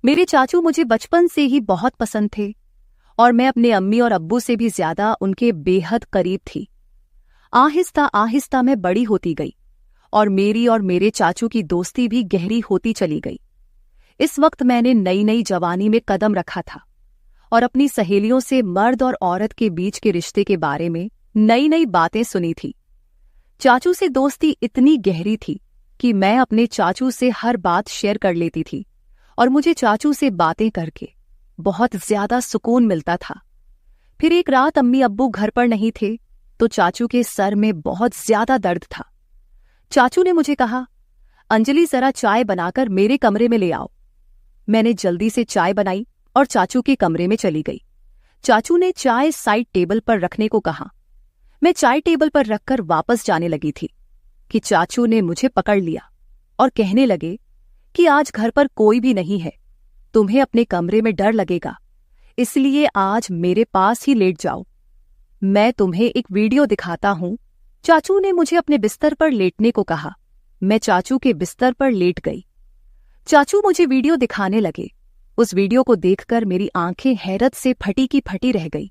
मेरे चाचू मुझे बचपन से ही बहुत पसंद थे और मैं अपने अम्मी और अब्बू से भी ज्यादा उनके बेहद करीब थी। आहिस्ता आहिस्ता मैं बड़ी होती गई और मेरी और मेरे चाचू की दोस्ती भी गहरी होती चली गई। इस वक्त मैंने नई नई जवानी में कदम रखा था और अपनी सहेलियों से मर्द और औरत के बीच के रिश्ते के बारे में नई नई बातें सुनी थी। चाचू से दोस्ती इतनी गहरी थी कि मैं अपने चाचू से हर बात शेयर कर लेती थी और मुझे चाचू से बातें करके बहुत ज्यादा सुकून मिलता था। फिर एक रात अम्मी अब्बू घर पर नहीं थे तो चाचू के सर में बहुत ज्यादा दर्द था। चाचू ने मुझे कहा, अंजलि जरा चाय बनाकर मेरे कमरे में ले आओ। मैंने जल्दी से चाय बनाई और चाचू के कमरे में चली गई। चाचू ने चाय साइड टेबल पर रखने को कहा। मैं चाय टेबल पर रखकर वापस जाने लगी थी कि चाचू ने मुझे पकड़ लिया और कहने लगे कि आज घर पर कोई भी नहीं है, तुम्हें अपने कमरे में डर लगेगा, इसलिए आज मेरे पास ही लेट जाओ। मैं तुम्हें एक वीडियो दिखाता हूं। चाचू ने मुझे अपने बिस्तर पर लेटने को कहा। मैं चाचू के बिस्तर पर लेट गई। चाचू मुझे वीडियो दिखाने लगे। उस वीडियो को देखकर मेरी आंखें हैरत से फटी की फटी रह गई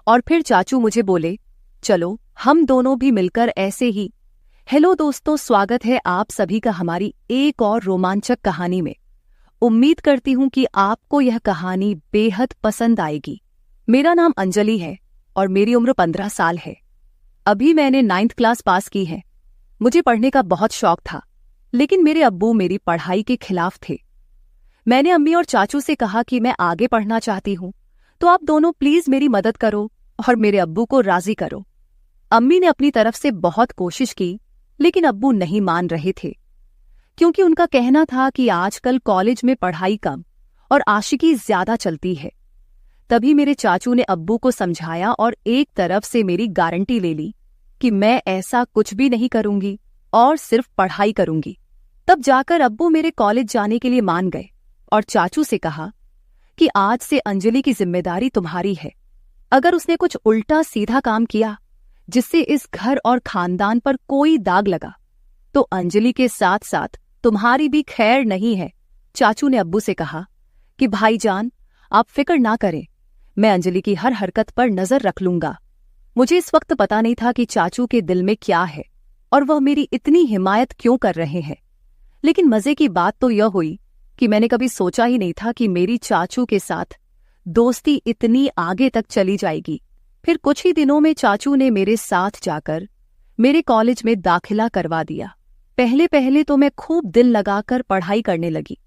और फिर चाचू मुझे बोले, चलो हम दोनों भी मिलकर ऐसे ही। हेलो दोस्तों, स्वागत है आप सभी का हमारी एक और रोमांचक कहानी में। उम्मीद करती हूं कि आपको यह कहानी बेहद पसंद आएगी। मेरा नाम अंजलि है और मेरी उम्र 15 साल है। अभी मैंने 9th क्लास पास की है। मुझे पढ़ने का बहुत शौक था, लेकिन मेरे अब्बू मेरी पढ़ाई के खिलाफ थे। मैंने अम्मी और चाचू से कहा कि मैं आगे पढ़ना चाहती हूं, तो आप दोनों प्लीज मेरी मदद करो और मेरे अब्बू को राजी करो। अम्मी ने अपनी तरफ से बहुत कोशिश की, लेकिन अब्बू नहीं मान रहे थे, क्योंकि उनका कहना था कि आजकल कॉलेज में पढ़ाई कम और आशिकी ज्यादा चलती है। तभी मेरे चाचू ने अब्बू को समझाया और एक तरफ से मेरी गारंटी ले ली कि मैं ऐसा कुछ भी नहीं करूंगी और सिर्फ पढ़ाई करूंगी। तब जाकर अब्बू मेरे कॉलेज जाने के लिए मान गए और चाचू से कहा कि आज से अंजलि की जिम्मेदारी तुम्हारी है। अगर उसने कुछ उल्टा सीधा काम किया जिससे इस घर और खानदान पर कोई दाग लगा, तो अंजलि के साथ साथ तुम्हारी भी खैर नहीं है। चाचू ने अब्बू से कहा कि भाईजान, आप फिक्र ना करें, मैं अंजलि की हर हरकत पर नजर रख लूंगा। मुझे इस वक्त पता नहीं था कि चाचू के दिल में क्या है और वह मेरी इतनी हिमायत क्यों कर रहे हैं। लेकिन मजे की बात तो यह हुई कि मैंने कभी सोचा ही नहीं था कि मेरी चाचू के साथ दोस्ती इतनी आगे तक चली जाएगी। फिर कुछ ही दिनों में चाचू ने मेरे साथ जाकर मेरे कॉलेज में दाखिला करवा दिया। पहले पहले तो मैं खूब दिल लगाकर पढ़ाई करने लगी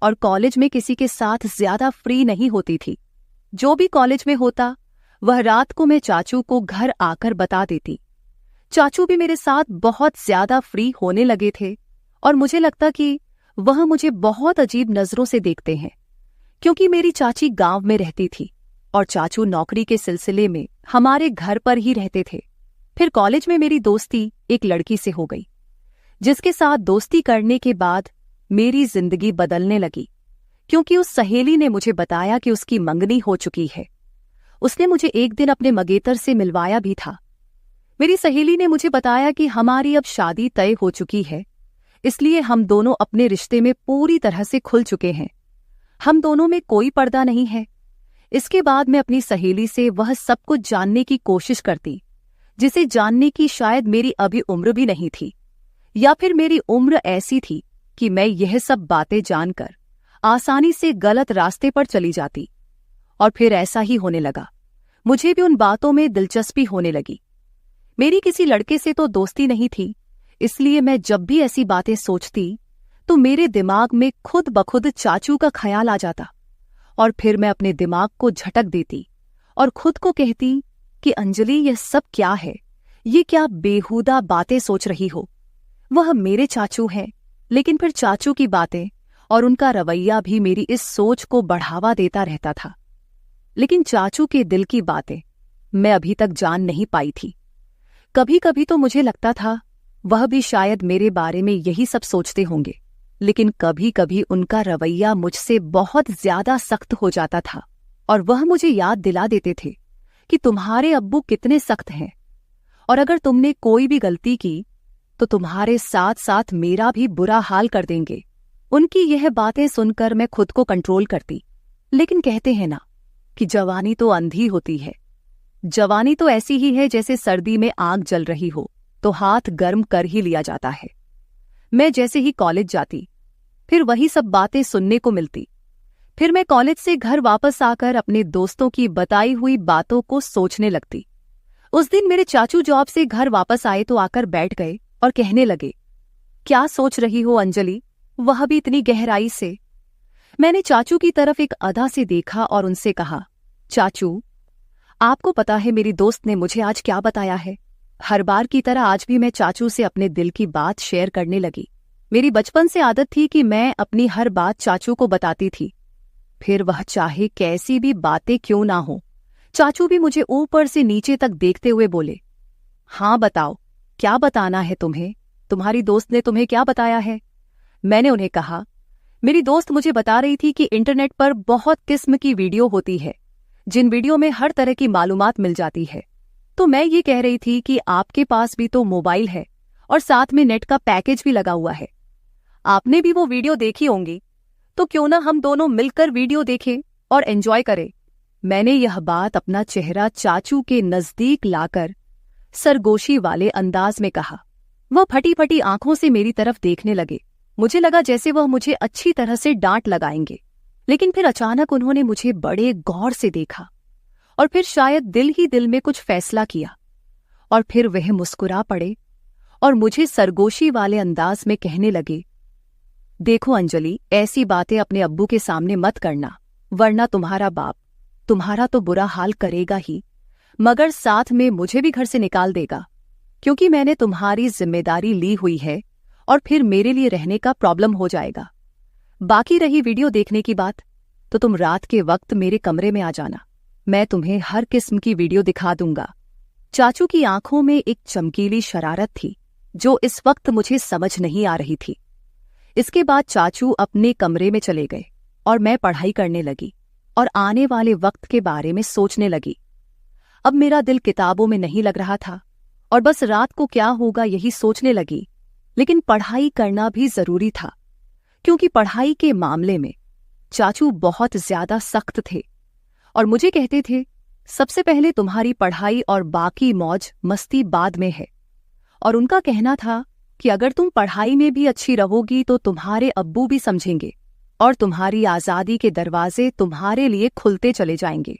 और कॉलेज में किसी के साथ ज्यादा फ्री नहीं होती थी। जो भी कॉलेज में होता वह रात को मैं चाचू को घर आकर बता देती। चाचू भी मेरे साथ बहुत ज्यादा फ्री होने लगे थे और मुझे लगता कि वह मुझे बहुत अजीब नजरों से देखते हैं, क्योंकि मेरी चाची गांव में रहती थी और चाचू नौकरी के सिलसिले में हमारे घर पर ही रहते थे। फिर कॉलेज में मेरी दोस्ती एक लड़की से हो गई, जिसके साथ दोस्ती करने के बाद मेरी जिंदगी बदलने लगी, क्योंकि उस सहेली ने मुझे बताया कि उसकी मंगनी हो चुकी है। उसने मुझे एक दिन अपने मंगेतर से मिलवाया भी था। मेरी सहेली ने मुझे बताया कि हमारी अब शादी तय हो चुकी है, इसलिए हम दोनों अपने रिश्ते में पूरी तरह से खुल चुके हैं। हम दोनों में कोई पर्दा नहीं है। इसके बाद मैं अपनी सहेली से वह सब कुछ जानने की कोशिश करती, जिसे जानने की शायद मेरी अभी उम्र भी नहीं थी, या फिर मेरी उम्र ऐसी थी कि मैं यह सब बातें जानकर आसानी से गलत रास्ते पर चली जाती। और फिर ऐसा ही होने लगा। मुझे भी उन बातों में दिलचस्पी होने लगी। मेरी किसी लड़के से तो दोस्ती नहीं थी, इसलिए मैं जब भी ऐसी बातें सोचती तो मेरे दिमाग में खुद ब खुद चाचू का ख्याल आ जाता और फिर मैं अपने दिमाग को झटक देती और खुद को कहती कि अंजलि, यह सब क्या है? ये क्या बेहुदा बातें सोच रही हो? वह मेरे चाचू हैं, लेकिन फिर चाचू की बातें और उनका रवैया भी मेरी इस सोच को बढ़ावा देता रहता था। लेकिन चाचू के दिल की बातें मैं अभी तक जान नहीं पाई थी। कभी कभी तो मुझे लगता था वह भी शायद मेरे बारे में यही सब सोचते होंगे, लेकिन कभी कभी उनका रवैया मुझसे बहुत ज्यादा सख्त हो जाता था और वह मुझे याद दिला देते थे कि तुम्हारे अब्बू कितने सख्त हैं और अगर तुमने कोई भी गलती की तो तुम्हारे साथ साथ मेरा भी बुरा हाल कर देंगे। उनकी यह बातें सुनकर मैं खुद को कंट्रोल करती, लेकिन कहते हैं ना कि जवानी तो अंधी होती है। जवानी तो ऐसी ही है जैसे सर्दी में आग जल रही हो तो हाथ गर्म कर ही लिया जाता है। मैं जैसे ही कॉलेज जाती, फिर वही सब बातें सुनने को मिलती। फिर मैं कॉलेज से घर वापस आकर अपने दोस्तों की बताई हुई बातों को सोचने लगती। उस दिन मेरे चाचू जॉब से घर वापस आए तो आकर बैठ गए और कहने लगे, क्या सोच रही हो अंजलि, वह भी इतनी गहराई से। मैंने चाचू की तरफ एक अदा से देखा और उनसे कहा, चाचू, आपको पता है मेरी दोस्त ने मुझे आज क्या बताया है। हर बार की तरह आज भी मैं चाचू से अपने दिल की बात शेयर करने लगी। मेरी बचपन से आदत थी कि मैं अपनी हर बात चाचू को बताती थी, फिर वह चाहे कैसी भी बातें क्यों ना हो। चाचू भी मुझे ऊपर से नीचे तक देखते हुए बोले, हाँ बताओ, क्या बताना है तुम्हें, तुम्हारी दोस्त ने तुम्हें क्या बताया है। मैंने उन्हें कहा, मेरी दोस्त मुझे बता रही थी कि इंटरनेट पर बहुत किस्म की वीडियो होती है, जिन वीडियो में हर तरह की मालूमात मिल जाती है। तो मैं ये कह रही थी कि आपके पास भी तो मोबाइल है और साथ में नेट का पैकेज भी लगा हुआ है, आपने भी वो वीडियो देखी होंगी, तो क्यों ना हम दोनों मिलकर वीडियो देखें और एंजॉय करें। मैंने यह बात अपना चेहरा चाचू के नजदीक लाकर सरगोशी वाले अंदाज में कहा। वह फटी फटी आंखों से मेरी तरफ देखने लगे। मुझे लगा जैसे वह मुझे अच्छी तरह से डांट लगाएंगे, लेकिन फिर अचानक उन्होंने मुझे बड़े गौर से देखा और फिर शायद दिल ही दिल में कुछ फैसला किया और फिर वह मुस्कुरा पड़े और मुझे सरगोशी वाले अंदाज में कहने लगे, देखो अंजलि, ऐसी बातें अपने अब्बू के सामने मत करना, वरना तुम्हारा बाप तुम्हारा तो बुरा हाल करेगा ही, मगर साथ में मुझे भी घर से निकाल देगा, क्योंकि मैंने तुम्हारी जिम्मेदारी ली हुई है और फिर मेरे लिए रहने का प्रॉब्लम हो जाएगा। बाकी रही वीडियो देखने की बात, तो तुम रात के वक्त मेरे कमरे में आ जाना, मैं तुम्हें हर किस्म की वीडियो दिखा दूंगा। चाचू की आंखों में एक चमकीली शरारत थी जो इस वक्त मुझे समझ नहीं आ रही थी। इसके बाद चाचू अपने कमरे में चले गए और मैं पढ़ाई करने लगी और आने वाले वक्त के बारे में सोचने लगी। अब मेरा दिल किताबों में नहीं लग रहा था और बस रात को क्या होगा यही सोचने लगी, लेकिन पढ़ाई करना भी जरूरी था, क्योंकि पढ़ाई के मामले में चाचू बहुत ज्यादा सख्त थे और मुझे कहते थे, सबसे पहले तुम्हारी पढ़ाई और बाकी मौज मस्ती बाद में है। और उनका कहना था कि अगर तुम पढ़ाई में भी अच्छी रहोगी तो तुम्हारे अब्बू भी समझेंगे और तुम्हारी आज़ादी के दरवाजे तुम्हारे लिए खुलते चले जाएंगे।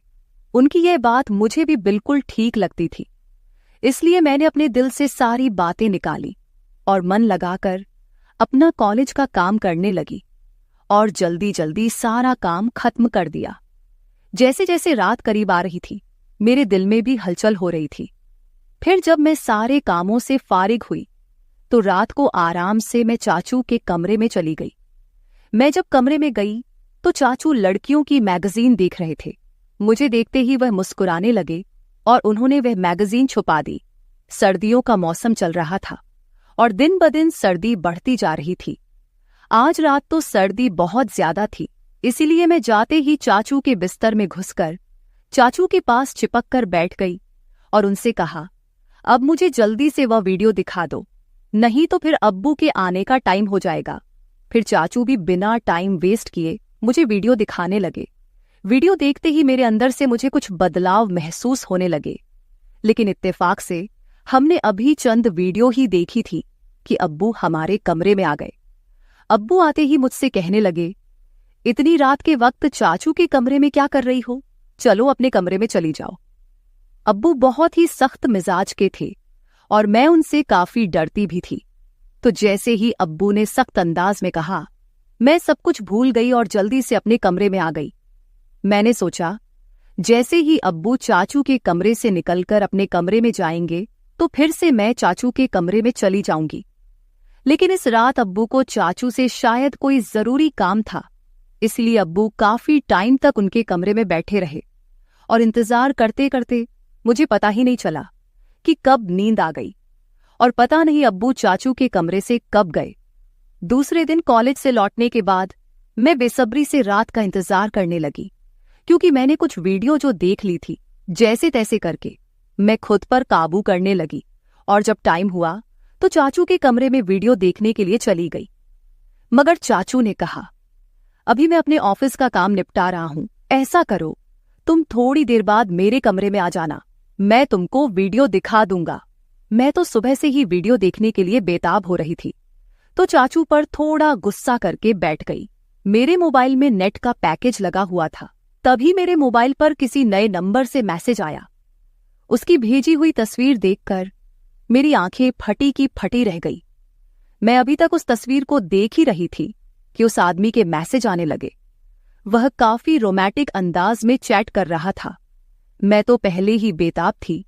उनकी यह बात मुझे भी बिल्कुल ठीक लगती थी, इसलिए मैंने अपने दिल से सारी बातें निकाली और मन लगाकर अपना कॉलेज का काम करने लगी और जल्दी जल्दी सारा काम खत्म कर दिया। जैसे जैसे रात करीब आ रही थी, मेरे दिल में भी हलचल हो रही थी। फिर जब मैं सारे कामों से फारिग हुई तो रात को आराम से मैं चाचू के कमरे में चली गई। मैं जब कमरे में गई तो चाचू लड़कियों की मैगजीन देख रहे थे। मुझे देखते ही वह मुस्कुराने लगे और उन्होंने वह मैगजीन छुपा दी। सर्दियों का मौसम चल रहा था और दिन ब दिन सर्दी बढ़ती जा रही थी। आज रात तो सर्दी बहुत ज्यादा थी, इसीलिए मैं जाते ही चाचू के बिस्तर में घुसकर चाचू के पास चिपक कर बैठ गई और उनसे कहा, अब मुझे जल्दी से वह वीडियो दिखा दो, नहीं तो फिर अब्बू के आने का टाइम हो जाएगा। फिर चाचू भी बिना टाइम वेस्ट किए मुझे वीडियो दिखाने लगे। वीडियो देखते ही मेरे अंदर से मुझे कुछ बदलाव महसूस होने लगे, लेकिन इत्तेफाक से हमने अभी चंद वीडियो ही देखी थी कि अब्बू हमारे कमरे में आ गए। अब्बू आते ही मुझसे कहने लगे, इतनी रात के वक्त चाचू के कमरे में क्या कर रही हो, चलो अपने कमरे में चली जाओ। अब्बू बहुत ही सख्त मिजाज के थे और मैं उनसे काफी डरती भी थी। तो जैसे ही अब्बू ने सख्त अंदाज में कहा, मैं सब कुछ भूल गई और जल्दी से अपने कमरे में आ गई। मैंने सोचा, जैसे ही अब्बू चाचू के कमरे से निकलकर अपने कमरे में जाएंगे तो फिर से मैं चाचू के कमरे में चली जाऊंगी। लेकिन इस रात अब्बू को चाचू से शायद कोई जरूरी काम था, इसलिए अब्बू काफी टाइम तक उनके कमरे में बैठे रहे और इंतजार करते करते मुझे पता ही नहीं चला कि कब नींद आ गई और पता नहीं अब्बू चाचू के कमरे से कब गए। दूसरे दिन कॉलेज से लौटने के बाद मैं बेसब्री से रात का इंतजार करने लगी, क्योंकि मैंने कुछ वीडियो जो देख ली थी, जैसे तैसे करके मैं खुद पर काबू करने लगी और जब टाइम हुआ तो चाचू के कमरे में वीडियो देखने के लिए चली गई। मगर चाचू ने कहा, अभी मैं अपने ऑफिस का काम निपटा रहा हूं, ऐसा करो तुम थोड़ी देर बाद मेरे कमरे में आ जाना, मैं तुमको वीडियो दिखा दूंगा। मैं तो सुबह से ही वीडियो देखने के लिए बेताब हो रही थी, तो चाचू पर थोड़ा गुस्सा करके बैठ गई। मेरे मोबाइल में नेट का पैकेज लगा हुआ था। तभी मेरे मोबाइल पर किसी नए नंबर से मैसेज आया। उसकी भेजी हुई तस्वीर देखकर मेरी आंखें फटी की फटी रह गई। मैं अभी तक उस तस्वीर को देख ही रही थी कि उस आदमी के मैसेज आने लगे। वह काफी रोमांटिक अंदाज में चैट कर रहा था। मैं तो पहले ही बेताब थी,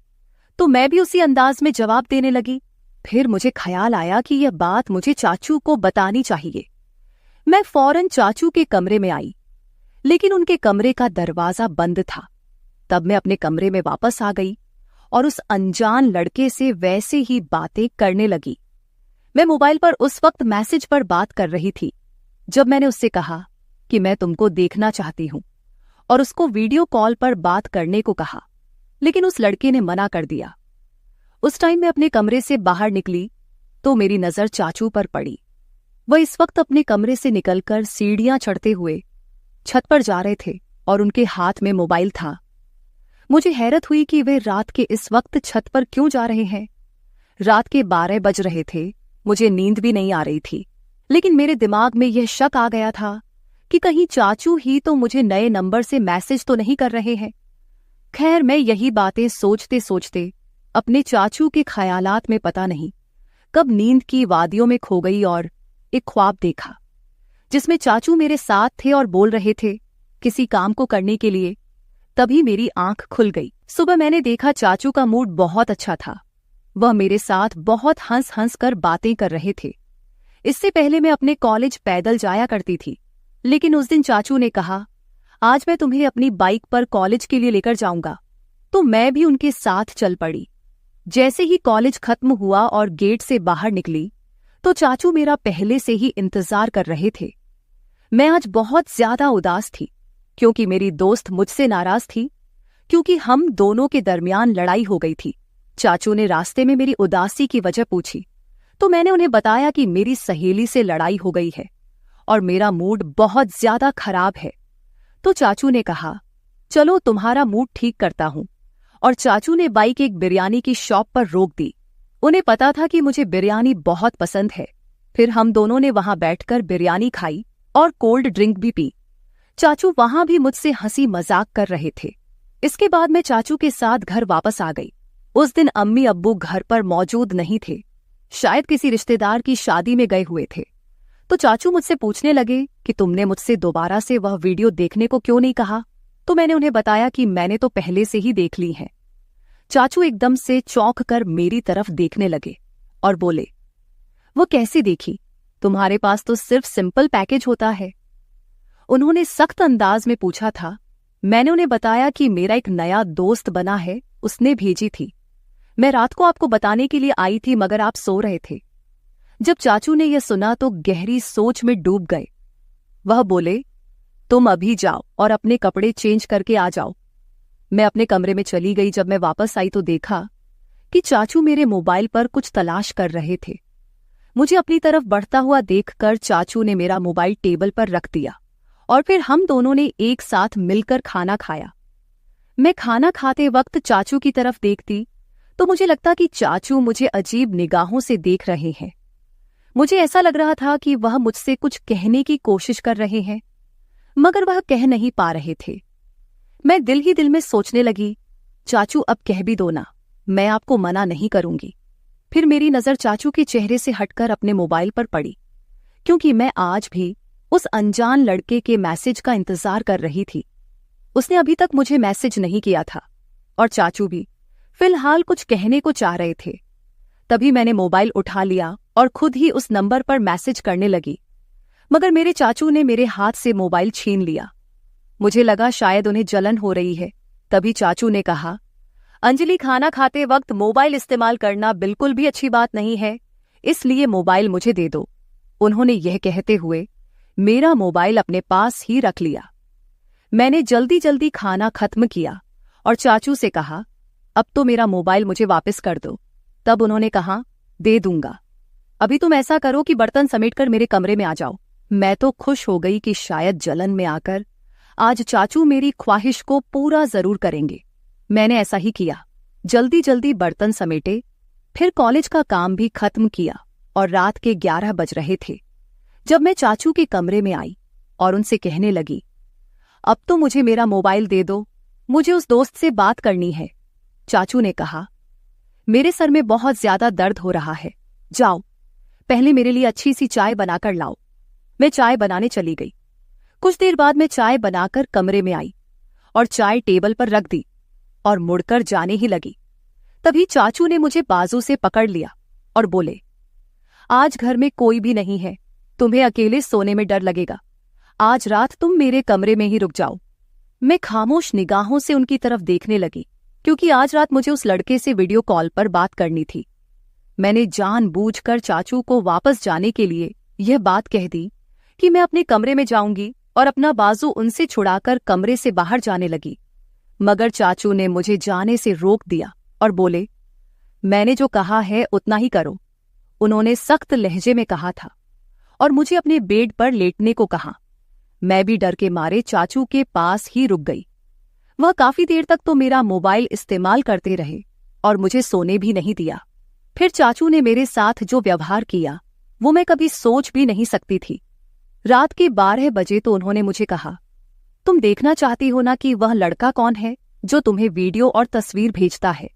तो मैं भी उसी अंदाज में जवाब देने लगी। फिर मुझे ख्याल आया कि यह बात मुझे चाचू को बतानी चाहिए। मैं फौरन चाचू के कमरे में आई, लेकिन उनके कमरे का दरवाजा बंद था। तब मैं अपने कमरे में वापस आ गई और उस अनजान लड़के से वैसे ही बातें करने लगी। मैं मोबाइल पर उस वक्त मैसेज पर बात कर रही थी जब मैंने उससे कहा कि मैं तुमको देखना चाहती हूं और उसको वीडियो कॉल पर बात करने को कहा, लेकिन उस लड़के ने मना कर दिया। उस टाइम मैं अपने कमरे से बाहर निकली तो मेरी नजर चाचू पर पड़ी। वह इस वक्त अपने कमरे से निकलकर सीढ़ियां चढ़ते हुए छत पर जा रहे थे और उनके हाथ में मोबाइल था। मुझे हैरत हुई कि वे रात के इस वक्त छत पर क्यों जा रहे हैं। रात के 12 बज रहे थे, मुझे नींद भी नहीं आ रही थी, लेकिन मेरे दिमाग में यह शक आ गया था कि कहीं चाचू ही तो मुझे नए नंबर से मैसेज तो नहीं कर रहे हैं। खैर, मैं यही बातें सोचते सोचते अपने चाचू के ख्यालात में पता नहीं कब नींद की वादियों में खो गई और एक ख्वाब देखा जिसमें चाचू मेरे साथ थे और बोल रहे थे किसी काम को करने के लिए। तभी मेरी आंख खुल गई। सुबह मैंने देखा चाचू का मूड बहुत अच्छा था। वह मेरे साथ बहुत हंस हंस कर बातें कर रहे थे। इससे पहले मैं अपने कॉलेज पैदल जाया करती थी, लेकिन उस दिन चाचू ने कहा, आज मैं तुम्हें अपनी बाइक पर कॉलेज के लिए लेकर जाऊंगा, तो मैं भी उनके साथ चल पड़ी। जैसे ही कॉलेज खत्म हुआ और गेट से बाहर निकली तो चाचू मेरा पहले से ही इंतजार कर रहे थे। मैं आज बहुत ज्यादा उदास थी क्योंकि मेरी दोस्त मुझसे नाराज थी, क्योंकि हम दोनों के दरमियान लड़ाई हो गई थी। चाचू ने रास्ते में मेरी उदासी की वजह पूछी तो मैंने उन्हें बताया कि मेरी सहेली से लड़ाई हो गई है और मेरा मूड बहुत ज्यादा खराब है। तो चाचू ने कहा, चलो तुम्हारा मूड ठीक करता हूं, और चाचू ने बाइक एक बिरयानी की शॉप पर रोक दी। उन्हें पता था कि मुझे बिरयानी बहुत पसंद है। फिर हम दोनों ने वहां बैठकर बिरयानी खाई और कोल्ड ड्रिंक भी पी। चाचू वहां भी मुझसे हंसी मजाक कर रहे थे। इसके बाद मैं चाचू के साथ घर वापस आ गई। उस दिन अम्मी अब्बू घर पर मौजूद नहीं थे, शायद किसी रिश्तेदार की शादी में गए हुए थे। तो चाचू मुझसे पूछने लगे कि तुमने मुझसे दोबारा से वह वीडियो देखने को क्यों नहीं कहा। तो मैंने उन्हें बताया कि मैंने तो पहले से ही देख ली है। चाचू एकदम से चौंक कर मेरी तरफ देखने लगे और बोले, वो कैसे देखी? तुम्हारे पास तो सिर्फ सिंपल पैकेज होता है। उन्होंने सख्त अंदाज में पूछा था। मैंने उन्हें बताया कि मेरा एक नया दोस्त बना है, उसने भेजी थी। मैं रात को आपको बताने के लिए आई थी, मगर आप सो रहे थे। जब चाचू ने यह सुना तो गहरी सोच में डूब गए। वह बोले, तुम अभी जाओ और अपने कपड़े चेंज करके आ जाओ। मैं अपने कमरे में चली गई। जब मैं वापस आई तो देखा कि चाचू मेरे मोबाइल पर कुछ तलाश कर रहे थे। मुझे अपनी तरफ बढ़ता हुआ देखकर चाचू ने मेरा मोबाइल टेबल पर रख दिया और फिर हम दोनों ने एक साथ मिलकर खाना खाया। मैं खाना खाते वक्त चाचू की तरफ देखती तो मुझे लगता कि चाचू मुझे अजीब निगाहों से देख रहे हैं। मुझे ऐसा लग रहा था कि वह मुझसे कुछ कहने की कोशिश कर रहे हैं, मगर वह कह नहीं पा रहे थे। मैं दिल ही दिल में सोचने लगी, चाचू अब कह भी दो ना, मैं आपको मना नहीं करूंगी। फिर मेरी नजर चाचू के चेहरे से हटकर अपने मोबाइल पर पड़ी, क्योंकि मैं आज भी उस अनजान लड़के के मैसेज का इंतजार कर रही थी। उसने अभी तक मुझे मैसेज नहीं किया था और चाचू भी फिलहाल कुछ कहने को चाह रहे थे। तभी मैंने मोबाइल उठा लिया और खुद ही उस नंबर पर मैसेज करने लगी, मगर मेरे चाचू ने मेरे हाथ से मोबाइल छीन लिया। मुझे लगा शायद उन्हें जलन हो रही है। तभी चाचू ने कहा, अंजलि, खाना खाते वक्त मोबाइल इस्तेमाल करना बिल्कुल भी अच्छी बात नहीं है, इसलिए मोबाइल मुझे दे दो। उन्होंने यह कहते हुए मेरा मोबाइल अपने पास ही रख लिया। मैंने जल्दी जल्दी खाना खत्म किया और चाचू से कहा, अब तो मेरा मोबाइल मुझे वापस कर दो। तब उन्होंने कहा, दे दूंगा। अभी तुम ऐसा करो कि बर्तन समेटकर मेरे कमरे में आ जाओ। मैं तो खुश हो गई कि शायद जलन में आकर आज चाचू मेरी ख्वाहिश को पूरा जरूर करेंगे। मैंने ऐसा ही किया। जल्दी जल्दी बर्तन समेटे, फिर कॉलेज का काम भी खत्म किया और रात के 11 बज रहे थे जब मैं चाचू के कमरे में आई और उनसे कहने लगी, अब तो मुझे मेरा मोबाइल दे दो, मुझे उस दोस्त से बात करनी है। चाचू ने कहा, मेरे सर में बहुत ज्यादा दर्द हो रहा है, जाओ पहले मेरे लिए अच्छी सी चाय बनाकर लाओ। मैं चाय बनाने चली गई। कुछ देर बाद मैं चाय बनाकर कमरे में आई और चाय टेबल पर रख दी और मुड़कर जाने ही लगी। तभी चाचू ने मुझे बाजू से पकड़ लिया और बोले, आज घर में कोई भी नहीं है, तुम्हें अकेले सोने में डर लगेगा, आज रात तुम मेरे कमरे में ही रुक जाओ। मैं खामोश निगाहों से उनकी तरफ देखने लगी, क्योंकि आज रात मुझे उस लड़के से वीडियो कॉल पर बात करनी थी। मैंने जानबूझकर चाचू को वापस जाने के लिए यह बात कह दी कि मैं अपने कमरे में जाऊंगी और अपना बाजू उनसे छुड़ाकर कमरे से बाहर जाने लगी। मगर चाचू ने मुझे जाने से रोक दिया और बोले, मैंने जो कहा है उतना ही करो। उन्होंने सख्त लहजे में कहा था और मुझे अपने बेड पर लेटने को कहा। मैं भी डर के मारे चाचू के पास ही रुक गई। वह काफी देर तक तो मेरा मोबाइल इस्तेमाल करते रहे और मुझे सोने भी नहीं दिया। फिर चाचू ने मेरे साथ जो व्यवहार किया वो मैं कभी सोच भी नहीं सकती थी। रात के 12 बजे तो उन्होंने मुझे कहा, तुम देखना चाहती हो ना कि वह लड़का कौन है जो तुम्हें वीडियो और तस्वीर भेजता है।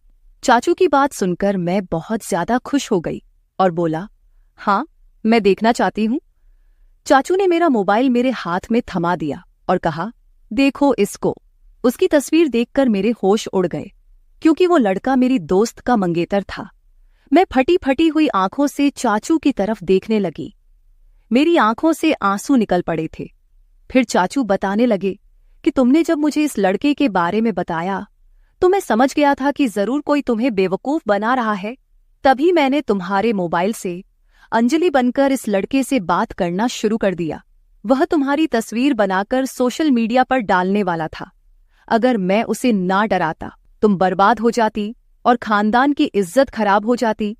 चाचू की बात सुनकर मैं बहुत ज्यादा खुश हो गई और बोला, हाँ मैं देखना चाहती हूँ। चाचू ने मेरा मोबाइल मेरे हाथ में थमा दिया और कहा, देखो इसको। उसकी तस्वीर देखकर मेरे होश उड़ गए, क्योंकि वो लड़का मेरी दोस्त का मंगेतर था। मैं फटी फटी हुई आंखों से चाचू की तरफ देखने लगी। मेरी आंखों से आंसू निकल पड़े थे। फिर चाचू बताने लगे कि तुमने जब मुझे इस लड़के के बारे में बताया तो मैं समझ गया था कि जरूर कोई तुम्हें बेवकूफ बना रहा है। तभी मैंने तुम्हारे मोबाइल से अंजलि बनकर इस लड़के से बात करना शुरू कर दिया। वह तुम्हारी तस्वीर बनाकर सोशल मीडिया पर डालने वाला था। अगर मैं उसे ना डराता तुम बर्बाद हो जाती और खानदान की इज्जत खराब हो जाती,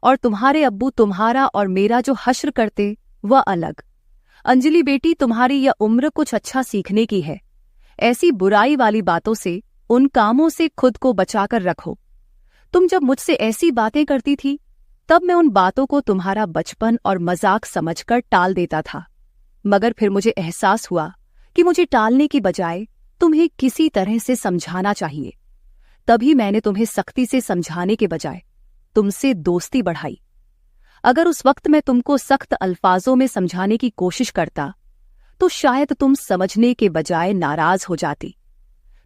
और तुम्हारे अब्बू तुम्हारा और मेरा जो हश्र करते वह अलग। अंजलि बेटी, तुम्हारी यह उम्र कुछ अच्छा सीखने की है। ऐसी बुराई वाली बातों से, उन कामों से खुद को बचाकर रखो। तुम जब मुझसे ऐसी बातें करती थी तब मैं उन बातों को तुम्हारा बचपन और मजाक समझकर टाल देता था, मगर फिर मुझे एहसास हुआ कि मुझे टालने की बजाय तुम्हें किसी तरह से समझाना चाहिए। तभी मैंने तुम्हें सख्ती से समझाने के बजाय तुमसे दोस्ती बढ़ाई। अगर उस वक्त मैं तुमको सख्त अल्फाजों में समझाने की कोशिश करता तो शायद तुम समझने के बजाय नाराज हो जाती।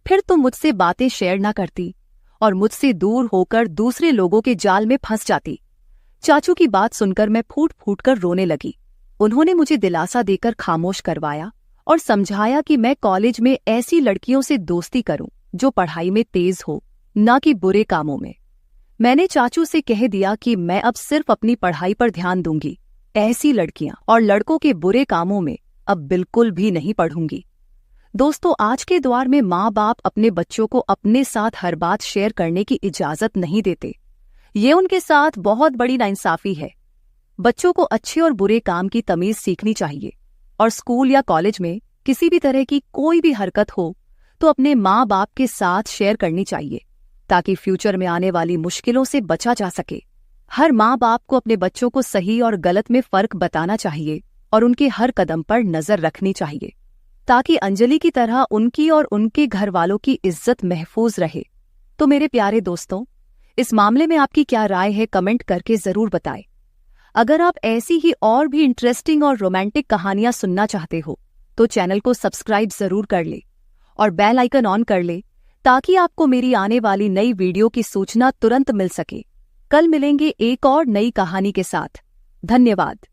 फिर तुम मुझसे बातें शेयर ना करती और मुझसे दूर होकर दूसरे लोगों के जाल में फंस जाती। चाचू की बात सुनकर मैं फूट फूट कर रोने लगी। उन्होंने मुझे दिलासा देकर खामोश करवाया और समझाया कि मैं कॉलेज में ऐसी लड़कियों से दोस्ती करूं जो पढ़ाई में तेज हो, ना कि बुरे कामों में। मैंने चाचू से कह दिया कि मैं अब सिर्फ अपनी पढ़ाई पर ध्यान दूंगी, ऐसी लड़कियां और लड़कों के बुरे कामों में अब बिल्कुल भी नहीं पढ़ूंगी। दोस्तों, आज के दौर में माँ बाप अपने बच्चों को अपने साथ हर बात शेयर करने की इजाजत नहीं देते। ये उनके साथ बहुत बड़ी नाइंसाफी है। बच्चों को अच्छे और बुरे काम की तमीज सीखनी चाहिए और स्कूल या कॉलेज में किसी भी तरह की कोई भी हरकत हो तो अपने माँ बाप के साथ शेयर करनी चाहिए, ताकि फ्यूचर में आने वाली मुश्किलों से बचा जा सके। हर माँ बाप को अपने बच्चों को सही और गलत में फर्क बताना चाहिए और उनके हर कदम पर नजर रखनी चाहिए, ताकि अंजलि की तरह उनकी और उनके घर वालों की इज्जत महफूज रहे। तो मेरे प्यारे दोस्तों, इस मामले में आपकी क्या राय है, कमेंट करके जरूर बताएं। अगर आप ऐसी ही और भी इंटरेस्टिंग और रोमांटिक कहानियां सुनना चाहते हो तो चैनल को सब्सक्राइब जरूर कर ले और बेल आइकन ऑन कर ले, ताकि आपको मेरी आने वाली नई वीडियो की सूचना तुरंत मिल सके। कल मिलेंगे एक और नई कहानी के साथ। धन्यवाद।